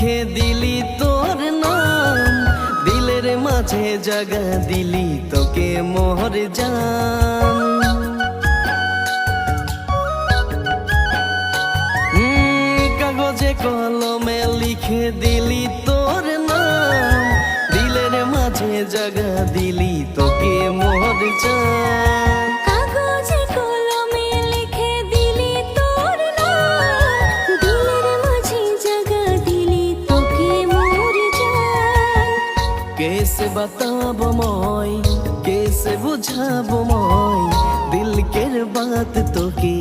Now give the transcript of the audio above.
লিখে দিলি তোর নাম, দিলের মাঝে জায়গা দিলি তোকে মোর জান। কাগজে কলমে লিখে দিলি তোর নাম, দিলের মাঝে জায়গা দিলি তোকে মোর জান। কাগজে কলমে লিখে দিলি তোর নাম, দিলের মাঝে জায়গা দিলি তোকে মোর জান। कैसे बताबो मोय, कैसे बुझाबो मोय, दिल केर बात तो के